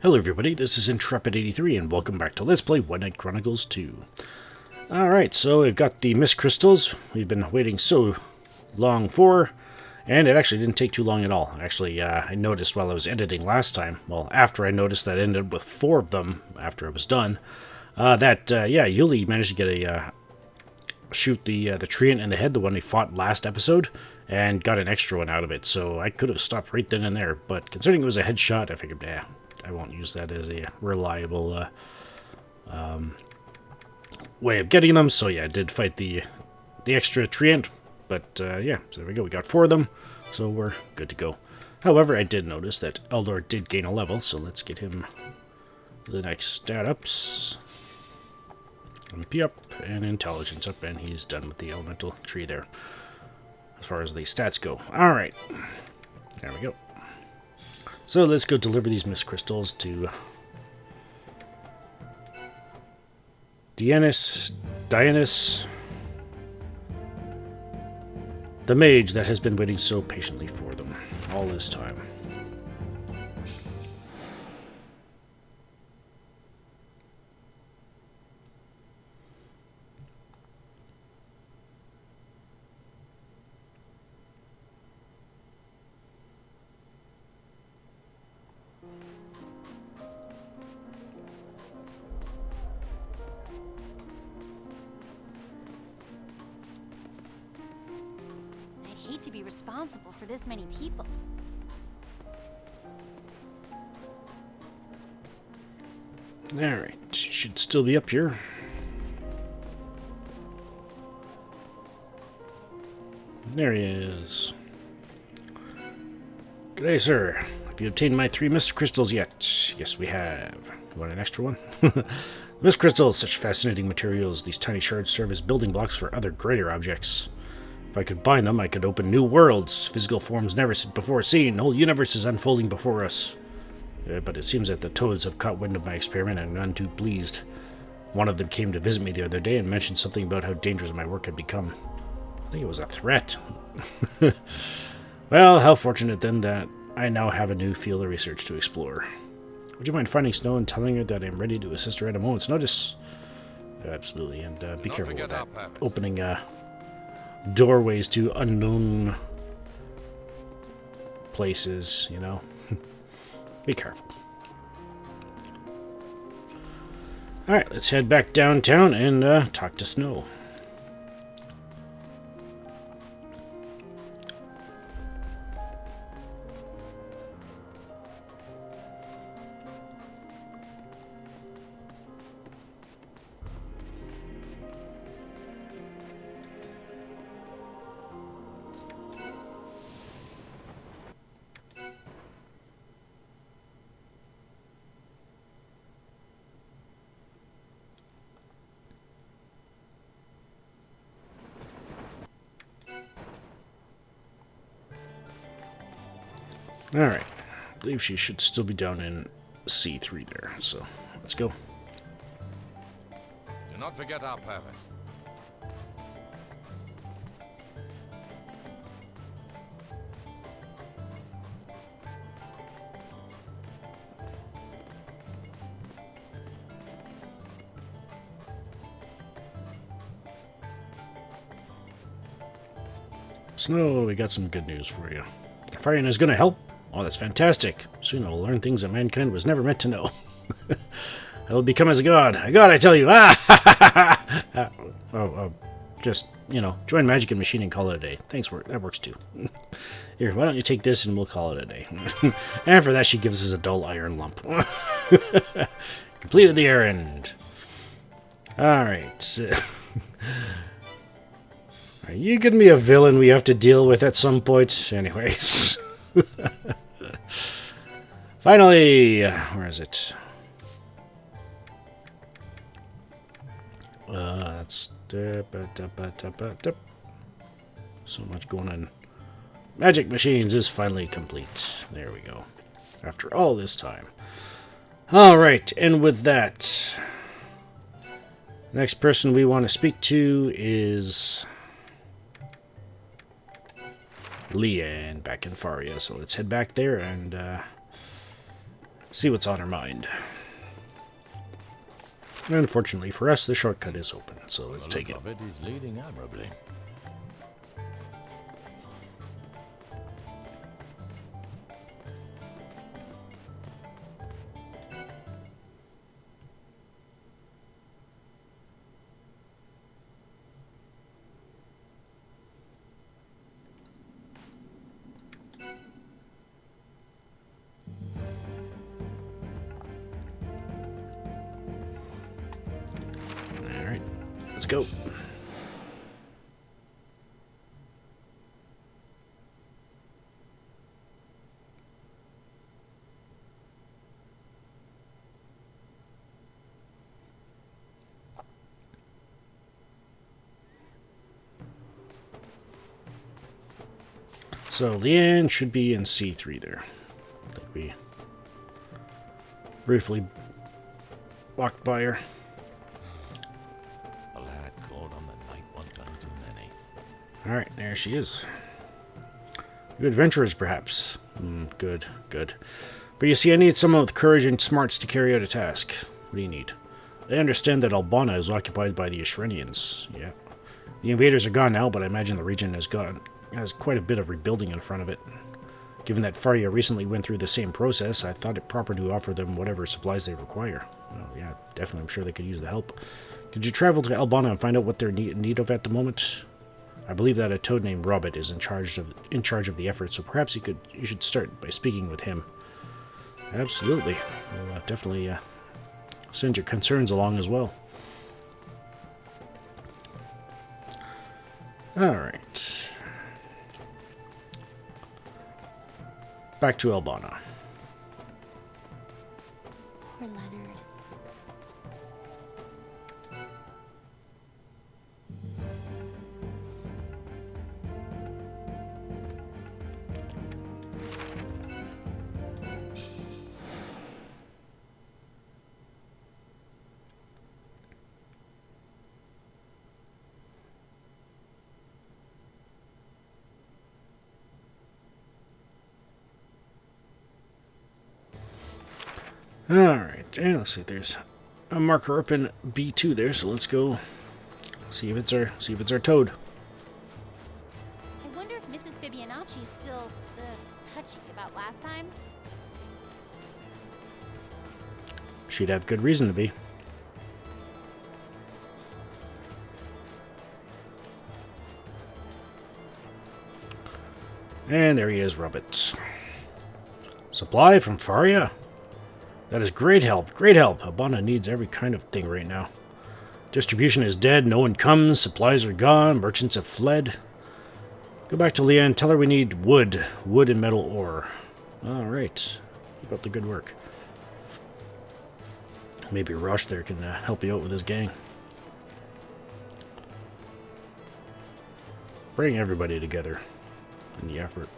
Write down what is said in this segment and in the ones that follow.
Hello everybody, this is Intrepid83 and welcome back to Let's Play One Night Chronicles 2. Alright, so we've got the mist crystals we've been waiting so long for, and it actually didn't take too long at all. Actually, I noticed while I was editing last time, well, after I noticed that I ended up with 4 of them after I was done, Yuli managed to get a, shoot the treant in the head, the one he fought last episode, and got an extra one out of it, so I could have stopped right then and there, but considering it was a headshot, I figured, I won't use that as a reliable way of getting them. So yeah, I did fight the extra treant, but yeah, so there we go. We got 4 of them, so we're good to go. However, I did notice that Eldor did gain a level, so let's get him the next stat ups. MP up and intelligence up, and he's done with the elemental tree there. As far as the stats go. All right, there we go. So let's go deliver these mist crystals to Dianus, the mage that has been waiting so patiently for them all this time. To be responsible for this many people. Alright, she should still be up here. There he is. G'day, sir. Have you obtained my 3 mist crystals yet? Yes, we have. You want an extra one? Mist crystals, such fascinating materials. These tiny shards serve as building blocks for other greater objects. If I could bind them, I could open new worlds, physical forms never before seen. The whole universe is unfolding before us. But it seems that the toads have caught wind of my experiment and are none too pleased. One of them came to visit me the other day and mentioned something about how dangerous my work had become. I think it was a threat. Well, how fortunate then that I now have a new field of research to explore. Would you mind finding Snow and telling her that I'm ready to assist her at a moment's notice? Absolutely, and be careful with that. Opening doorways to unknown places, you know. Be careful. Alright, let's head back downtown and talk to Snow. Alright, I believe she should still be down in C3 there, so let's go. Do not forget our purpose. Snow, we got some good news for you. The firing is going to help. Oh, that's fantastic. Soon I will learn things that mankind was never meant to know. I will become as a god. A god, I tell you. Just, you know, join Magic and Machine and call it a day. Thanks, that works too. Here, why don't you take this and we'll call it a day. And for that, she gives us a dull iron lump. Completed the errand. Alright. Are you gonna be a villain we have to deal with at some point? Anyways. Finally, where is it? That's so much going on. Magic Machines is finally complete. There we go. After all this time. Alright, and with that, next person we want to speak to is Leanne back in Faria. So let's head back there and see what's on her mind. Unfortunately for us, the shortcut is open, so let's take it. It is leading admirably. Alright, let's go. So Leanne should be in C3 there. I think we briefly walked by her. A lad called on the night one time too many. Alright, there she is. You adventurers, perhaps. Good, good. But you see, I need someone with courage and smarts to carry out a task. What do you need? I understand that Albana is occupied by the Ashrenians. Yeah. The invaders are gone now, but I imagine the region has quite a bit of rebuilding in front of it. Given that Faria recently went through the same process, I thought it proper to offer them whatever supplies they require. Well, yeah, definitely, I'm sure they could use the help. Could you travel to Albana and find out what they're in need of at the moment? I believe that a toad named Robert is in charge of the effort, so perhaps you should start by speaking with him. Absolutely. We'll definitely send your concerns along as well. Alright. Back to Albana. Poor Leonard. Alright, and let's see, there's a marker up in B2 there, so let's go see if it's our toad. I wonder if Mrs. Fabianacci is still touchy about last time. She'd have good reason to be. And there he is, Robert. Supply from Faria? That is great help, great help. Albana needs every kind of thing right now. Distribution is dead, no one comes, supplies are gone, merchants have fled. Go back to Leanne, tell her we need wood and metal ore. Alright, keep up the good work. Maybe Rosh there can help you out with his gang. Bring everybody together in the effort.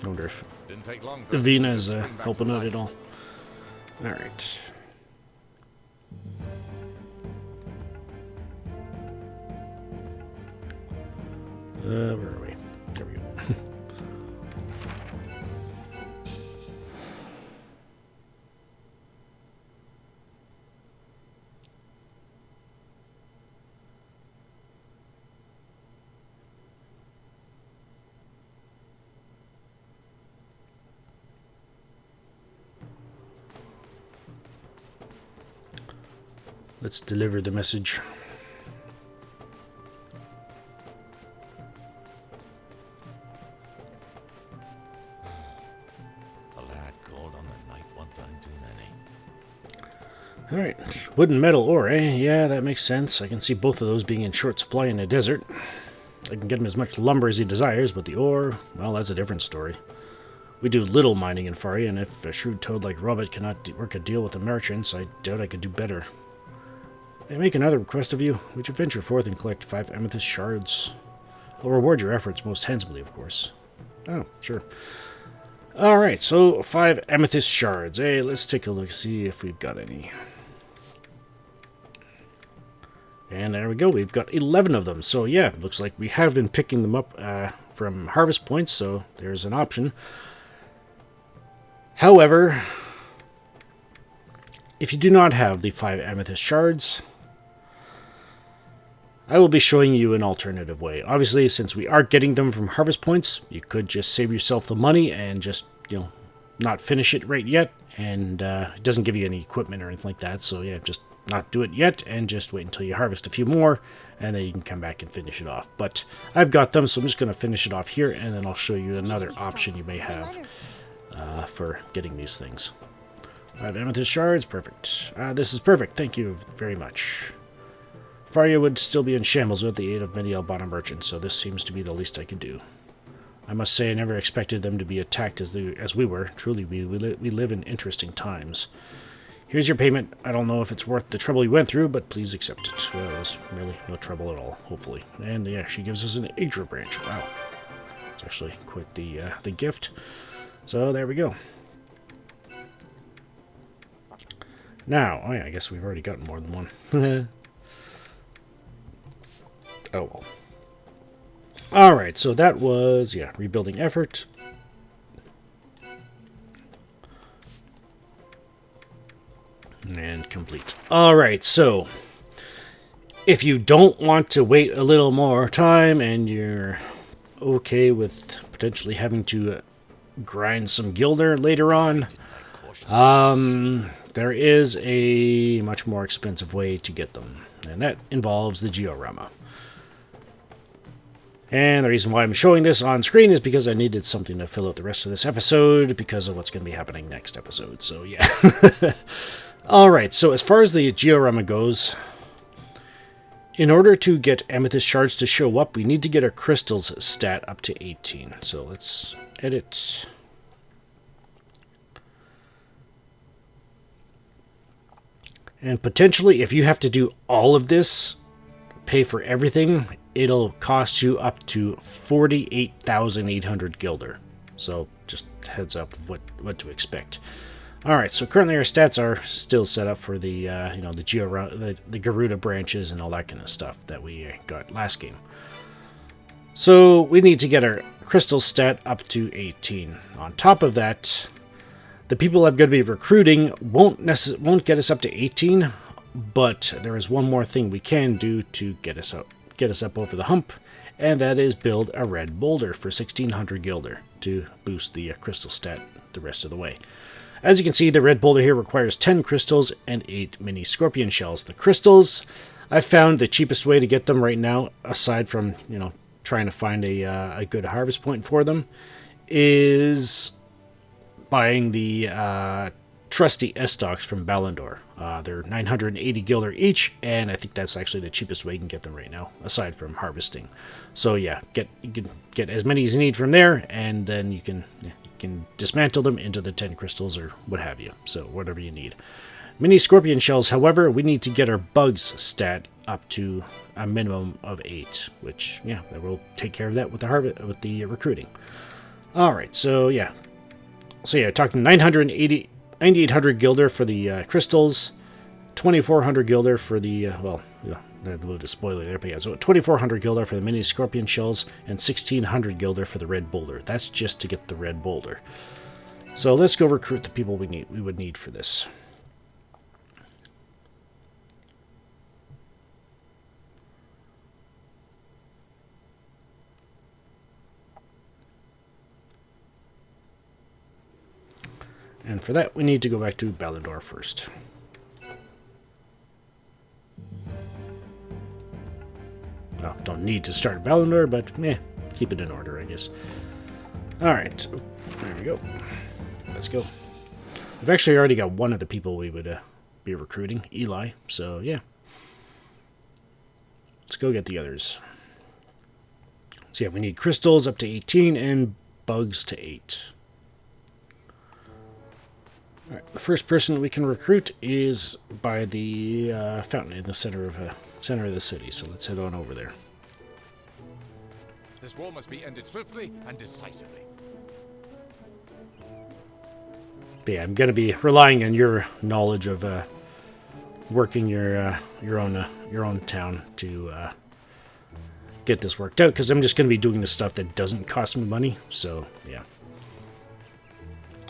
I wonder if Vina is helping out at all. Alright. Where are we? There we go. Let's deliver the message. A lad called on the night one time too many. Alright, wood and metal ore, eh? Yeah, that makes sense. I can see both of those being in short supply in a desert. I can get him as much lumber as he desires, but the ore, well, that's a different story. We do little mining in Faria, and if a shrewd toad like Robert cannot work a deal with the merchants, I doubt I could do better. I make another request of you. Would you venture forth and collect 5 amethyst shards? I'll reward your efforts most handsomely, of course. Oh, sure. Alright, so 5 amethyst shards. Hey, let's take a look, see if we've got any. And there we go. We've got 11 of them. So yeah, looks like we have been picking them up from harvest points. So there's an option. However, if you do not have the 5 amethyst shards, I will be showing you an alternative way. Obviously, since we are getting them from harvest points, you could just save yourself the money and just, not finish it right yet. And it doesn't give you any equipment or anything like that. So yeah, just not do it yet and just wait until you harvest a few more. And then you can come back and finish it off. But I've got them, so I'm just going to finish it off here. And then I'll show you another option you may have for getting these things. 5 amethyst shards, perfect. This is perfect, thank you very much. Faria would still be in shambles with the aid of many Albana merchants, so this seems to be the least I could do. I must say I never expected them to be attacked as we were. Truly, we live in interesting times. Here's your payment. I don't know if it's worth the trouble you went through, but please accept it. Well, it was really no trouble at all, hopefully. And yeah, she gives us an Adra branch. Wow. It's actually quite the gift. So there we go. Now, oh yeah, I guess we've already gotten more than one. Oh well. Alright, so that was, yeah, rebuilding effort. And complete. Alright, so if you don't want to wait a little more time and you're okay with potentially having to grind some gilder later on, there is a much more expensive way to get them, and that involves the Georama. And the reason why I'm showing this on screen is because I needed something to fill out the rest of this episode because of what's going to be happening next episode, so yeah. Alright, so as far as the Georama goes, in order to get amethyst shards to show up, we need to get our crystals stat up to 18. So let's edit. And potentially, if you have to do all of this, pay for everything, it'll cost you up to 48,800 gilder. So just heads up of what to expect. All right, so currently our stats are still set up for the the Garuda branches and all that kind of stuff that we got last game. So we need to get our crystal stat up to 18. On top of that, the people I'm going to be recruiting won't get us up to 18, but there is one more thing we can do to get us up over the hump, and that is build a red boulder for 1600 gilder to boost the crystal stat the rest of the way. As you can see, the red boulder here requires 10 crystals and 8 mini scorpion shells. The crystals, I found the cheapest way to get them right now, aside from trying to find a good harvest point for them, is buying the trusty S-stocks from Ballandor. They're 980 gilder each, and I think that's actually the cheapest way you can get them right now, aside from harvesting. So yeah, you can get as many as you need from there, and then you can dismantle them into the 10 crystals or what have you. So whatever you need. Mini scorpion shells, however, we need to get our bugs stat up to a minimum of 8, which yeah, that will take care of that with the recruiting. All right, so yeah. So yeah, talking 9,800 gilder for the crystals, 2,400 gilder for the, a little bit of spoiler there, but yeah, so 2,400 gilder for the mini scorpion shells, and 1,600 gilder for the red boulder. That's just to get the red boulder. So let's go recruit the people we would need for this. And for that, we need to go back to Ballandor first. Well, don't need to start Ballandor, but keep it in order, I guess. Alright, there we go. Let's go. We've actually already got one of the people we would be recruiting, Eli, so yeah. Let's go get the others. So yeah, we need crystals up to 18 and bugs to 8. Alright, the first person we can recruit is by the fountain in the center of the city, so let's head on over there. This war must be ended swiftly and decisively. But yeah, I'm going to be relying on your knowledge of working your own town to get this worked out, because I'm just going to be doing the stuff that doesn't cost me money. So yeah,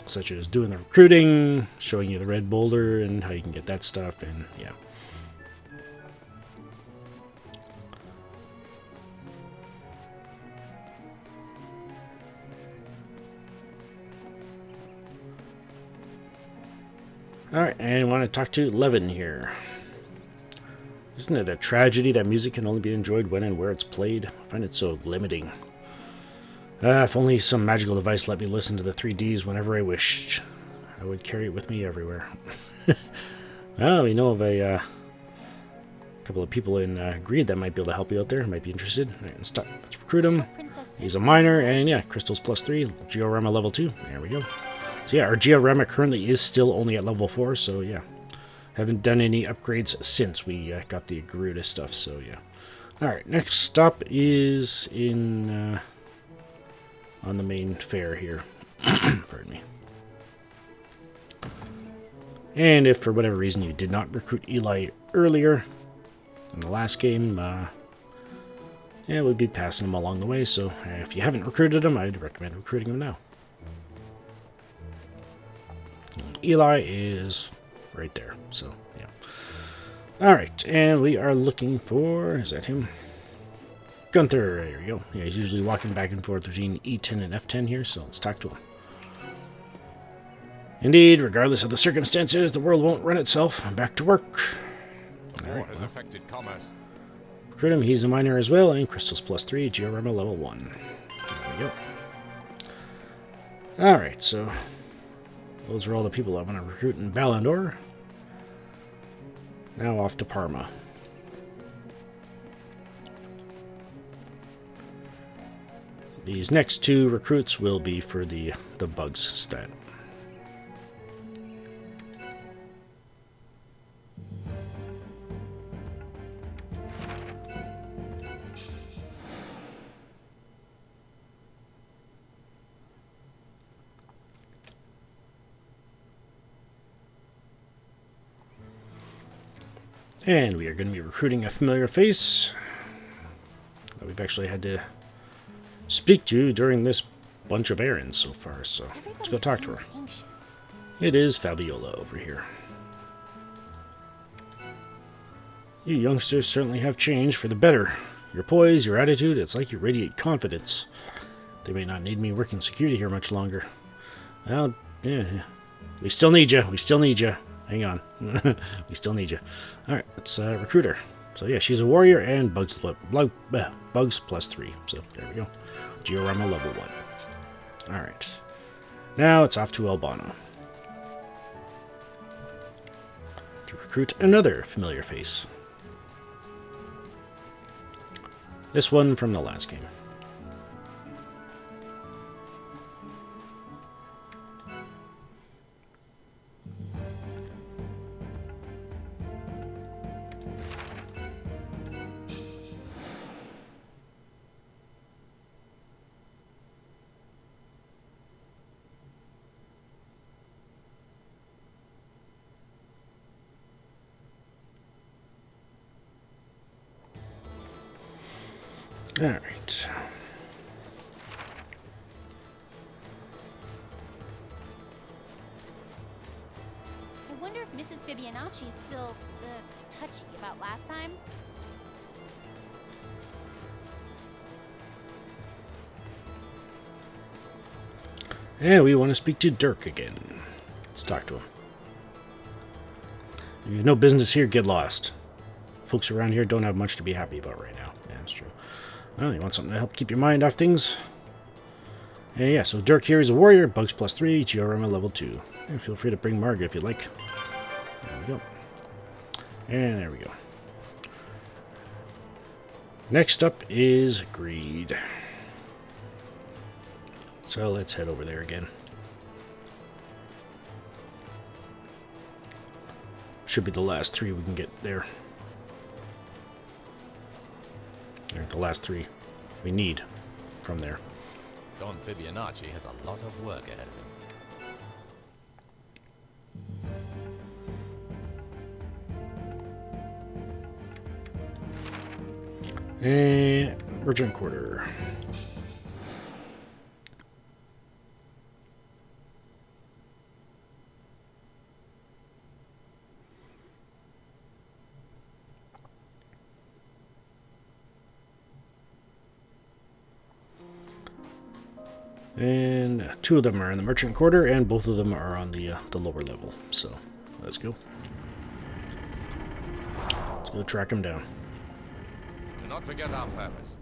such as doing the recruiting, showing you the red boulder and how you can get that stuff, and yeah. Alright, and I want to talk to Levin here. Isn't it a tragedy that music can only be enjoyed when and where it's played? I find it so limiting. If only some magical device let me listen to the 3Ds whenever I wished. I would carry it with me everywhere. Well, we know of a couple of people in Greed that might be able to help you out there. Might be interested. Alright, let's recruit him. He's a miner, and yeah, crystals +3, Georama level 2. There we go. So yeah, our Georama currently is still only at level 4, so yeah. Haven't done any upgrades since we got the Garuda stuff, so yeah. Alright, next stop is in on the main fair here. Pardon me. And if for whatever reason you did not recruit Eli earlier in the last game, yeah, we'd be passing him along the way, so if you haven't recruited him, I'd recommend recruiting him now. Eli is right there, so yeah. Alright, and we are looking for, is that him? Gunther, there we go. Yeah, he's usually walking back and forth between E10 and F10 here, so let's talk to him. Indeed, regardless of the circumstances, the world won't run itself. I'm back to work. War has affected commerce. Recruit him, he's a miner as well, and crystals +3, Georama level 1. There we go. Alright, so those are all the people I want to recruit in Ballandor. Now off to Parma. These next 2 recruits will be for the bugs stat. And we are going to be recruiting a familiar face that we've actually had to speak to during this bunch of errands so far, so let's go talk to her. Anxious. It is Fabiola over here. You youngsters certainly have changed for the better. Your poise, your attitude, it's like you radiate confidence. They may not need me working security here much longer. Well, yeah, we still need you. We still need you. Hang on. We still need you. Alright, let's recruit her. So yeah, she's a warrior and bugs +3. So there we go. Georama level 1. Alright. Now it's off to Albano to recruit another familiar face. This one from the last game. Alright. I wonder if Mrs. Fibonacci is still touchy about last time. Yeah, we want to speak to Dirk again. Let's talk to him. If you have no business here, get lost. Folks around here don't have much to be happy about right now. Yeah, that's true. Well, you want something to help keep your mind off things? Yeah, so Dirk here is a warrior, bugs +3, Georama level 2. And feel free to bring Marga if you like. There we go. And there we go. Next up is Greed. So let's head over there again. Should be the last 3 we can get there. They're the last 3 we need from there. Don Fibonacci has a lot of work ahead of him. And merchant quarter. And two of them are in the merchant quarter, and both of them are on the lower level. So let's go. Let's go track them down. Do not forget our purpose.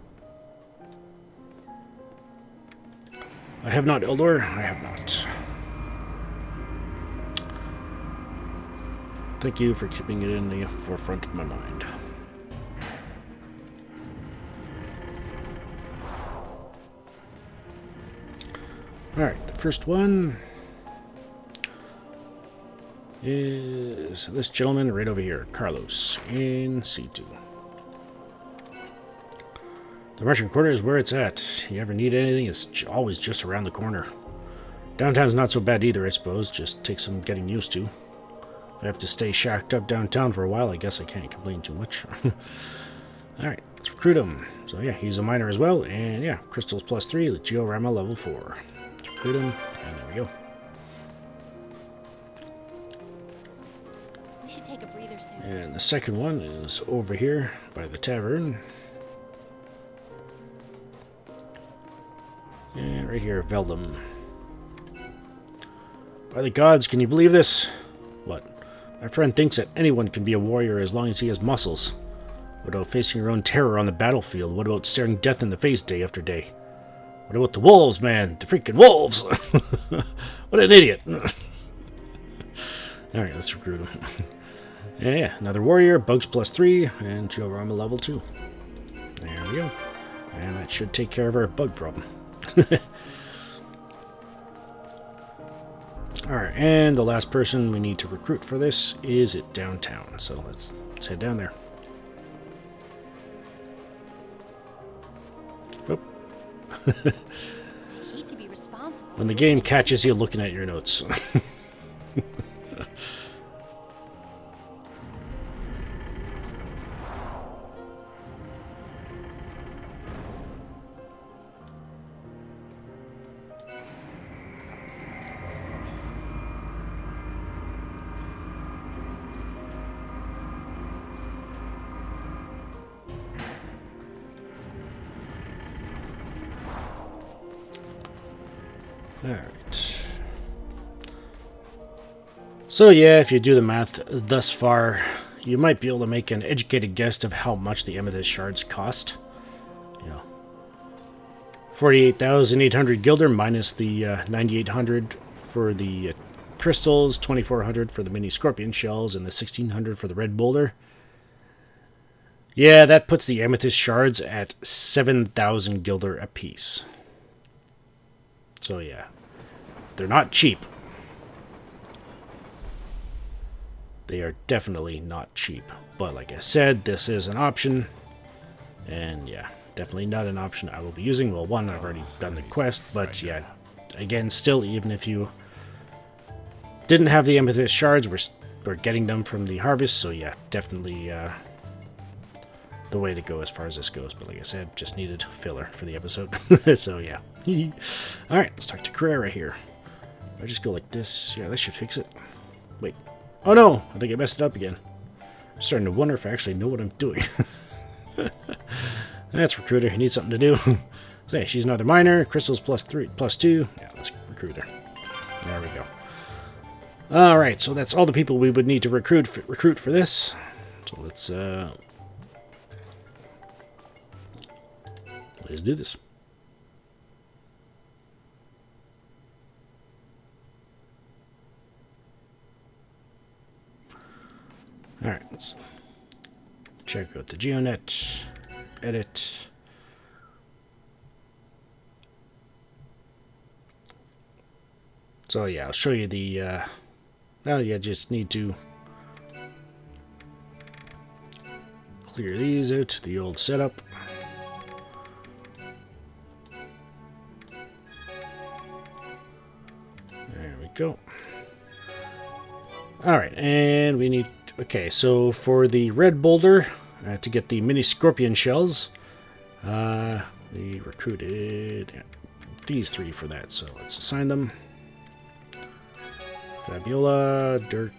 I have not, Eldor. I have not. Thank you for keeping it in the forefront of my mind. Alright, the first one is this gentleman right over here, Carlos, in C2. The merchant quarter is where it's at. You ever need anything, it's always just around the corner. Downtown's not so bad either, I suppose. Just takes some getting used to. If I have to stay shacked up downtown for a while, I guess I can't complain too much. Alright, let's recruit him. So yeah, he's a miner as well, and yeah, crystals +3, the georama level 4. Let's recruit him, and there we go. We should take a breather soon. And the second one is over here by the tavern. And right here, Veldum. By the gods, can you believe this? What? My friend thinks that anyone can be a warrior as long as he has muscles. What about facing your own terror on the battlefield? What about staring death in the face day after day? What about the wolves, man? The freaking wolves! What an idiot! Alright, let's recruit him. Yeah, another warrior, bugs +3, and georama level 2. There we go. And that should take care of our bug problem. Alright, and the last person we need to recruit for this is at downtown. So let's head down there. Oop. I hate to be responsible. When the game catches you looking at your notes. Alright. So yeah, if you do the math thus far, you might be able to make an educated guess of how much the amethyst shards cost. You know, 48,800 gilder minus the 9,800 for the crystals, 2,400 for the mini scorpion shells, and the 1,600 for the red boulder. Yeah, that puts the amethyst shards at 7,000 gilder apiece. So yeah, they're not cheap. They are definitely not cheap. But like I said, this is an option. And yeah, definitely not an option I will be using. Well, one, I've already done the quest. But yeah, again, still, even if you didn't have the amethyst shards, we're getting them from the harvest. So yeah, definitely the way to go as far as this goes. But like I said, just needed filler for the episode. So yeah. Alright, let's talk to Carrera here. If I just go like this, yeah, this should fix it. Wait. Oh no! I think I messed it up again. I'm starting to wonder if I actually know what I'm doing. That's recruiter. He needs something to do. So yeah, she's another miner. Crystals +2. Yeah, let's recruit her. There we go. Alright, so that's all the people we would need to recruit for this. So let's do this. Alright, let's check out the GeoNet, edit. So yeah, I'll show you the, well, you just need to clear these out, the old setup. There we go. Alright, and we need... Okay, so for the red boulder, to get the mini scorpion shells, We recruited these 3 for that, so let's assign them. Fabiola, Dirk.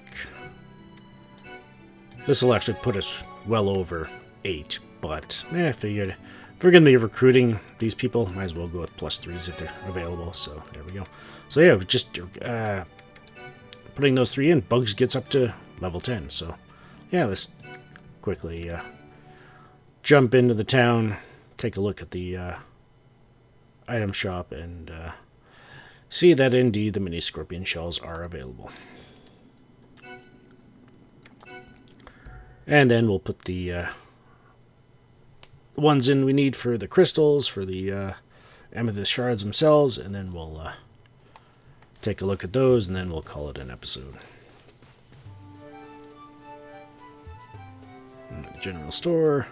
This will actually put us well over 8, but I figured if we're going to be recruiting these people, might as well go with +3s if they're available. So there we go. So yeah, just putting those 3 in, Bugs gets up to level 10. So yeah, let's quickly jump into the town, take a look at the item shop, and see that indeed the mini scorpion shells are available. And then we'll put the ones in we need for the crystals, for the amethyst shards themselves, and then we'll take a look at those, and then we'll call it an episode. General store.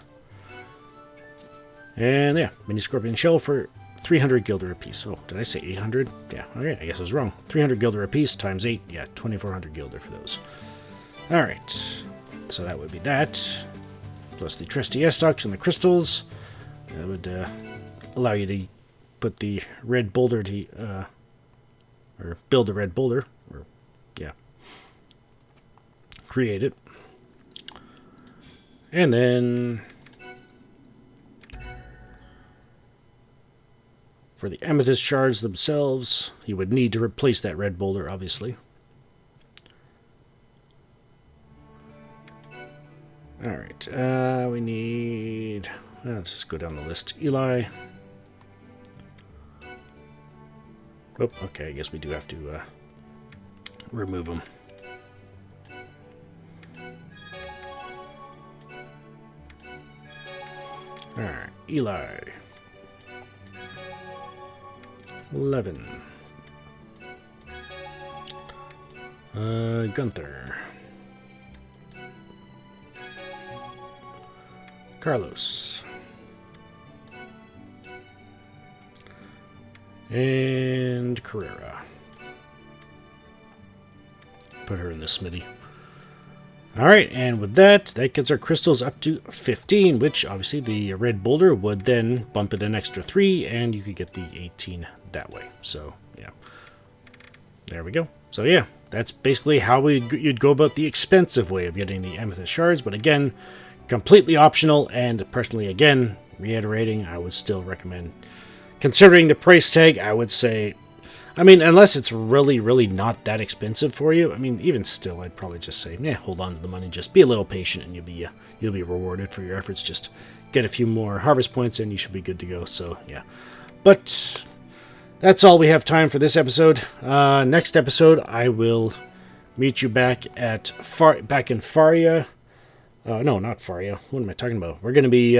And yeah, mini scorpion shell for 300 guilder apiece. Oh, did I say 800? Yeah, okay, I guess I was wrong. 300 guilder apiece times 8, yeah, 2400 guilder for those. Alright, so that would be that. Plus the trusty S-stocks and the crystals. That would allow you to put the red boulder to, or build a red boulder, or, yeah, create it. And then for the amethyst shards themselves, you would need to replace that red boulder, obviously. Alright, we need... let's just go down the list. Eli. Oh, okay, I guess we do have to remove them. Alright, Eli. 11. Gunther. Carlos. And Carrera. Put her in the smithy. Alright, and with that gets our crystals up to 15, which obviously the red boulder would then bump it an extra 3, and you could get the 18 that way. So, yeah. There we go. So, yeah, that's basically how you'd go about the expensive way of getting the amethyst shards, but again, completely optional, and personally, again, reiterating, I would still recommend, considering the price tag, I would say, I mean, unless it's really, really not that expensive for you, I mean, even still, I'd probably just say, yeah, hold on to the money, just be a little patient, and you'll be rewarded for your efforts. Just get a few more harvest points, and you should be good to go. So, yeah. But that's all we have time for this episode. Next episode, I will meet you back at back in Faria. No, not Faria. What am I talking about? We're going to be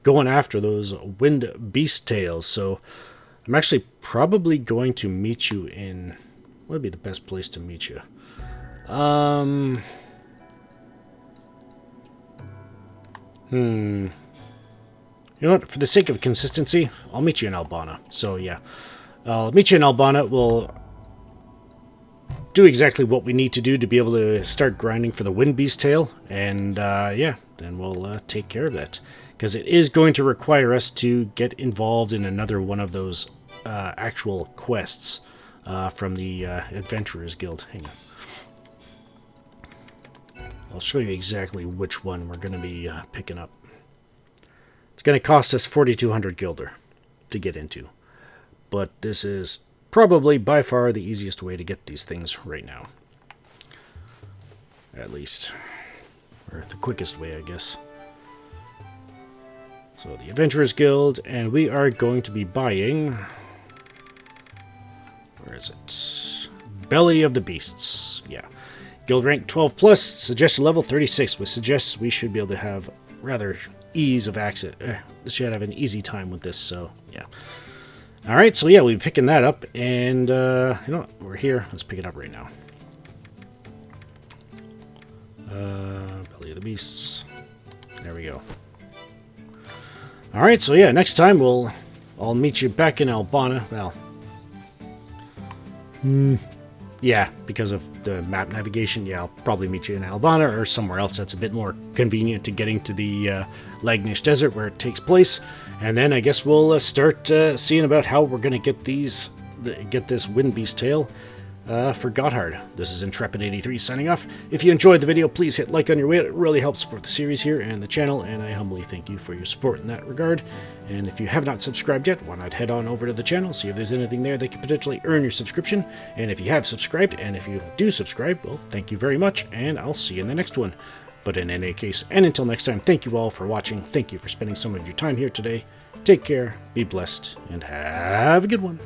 going after those wind beast tails. So I'm actually probably going to meet you in... What would be the best place to meet you? You know what? For the sake of consistency, I'll meet you in Albana. So, yeah. I'll meet you in Albana. We'll do exactly what we need to do to be able to start grinding for the wind beast tail. And, yeah, then we'll take care of that. Because it is going to require us to get involved in another one of those actual quests from the Adventurers Guild. Hang on. I'll show you exactly which one we're going to be picking up. It's going to cost us 4,200 guilder to get into. But this is probably by far the easiest way to get these things right now. At least. Or the quickest way, I guess. So the Adventurers Guild, and we are going to be buying... Where is it? Belly of the Beasts. Yeah. Guild rank 12 plus, suggested level 36, which suggests we should be able to have rather ease of access. Should have an easy time with this, so yeah. Alright, so yeah, we'll be picking that up, and you know what? We're here. Let's pick it up right now. Belly of the Beasts. There we go. Alright, so yeah, next time I'll meet you back in Albana. Well, yeah, because of the map navigation, yeah, I'll probably meet you in Albana or somewhere else that's a bit more convenient to getting to the Lagnish Desert, where it takes place. And then I guess we'll start seeing about how we're going to get this Windbeast tail for Gotthard. This is Intrepid83 signing off. If you enjoyed the video, please hit like on your way. It really helps support the series here and the channel, and I humbly thank you for your support in that regard. And if you have not subscribed yet, why not head on over to the channel, see if there's anything there that could potentially earn your subscription. And if you have subscribed, and if you do subscribe, well, thank you very much, and I'll see you in the next one. But in any case, and until next time, thank you all for watching. Thank you for spending some of your time here today. Take care, be blessed, and have a good one.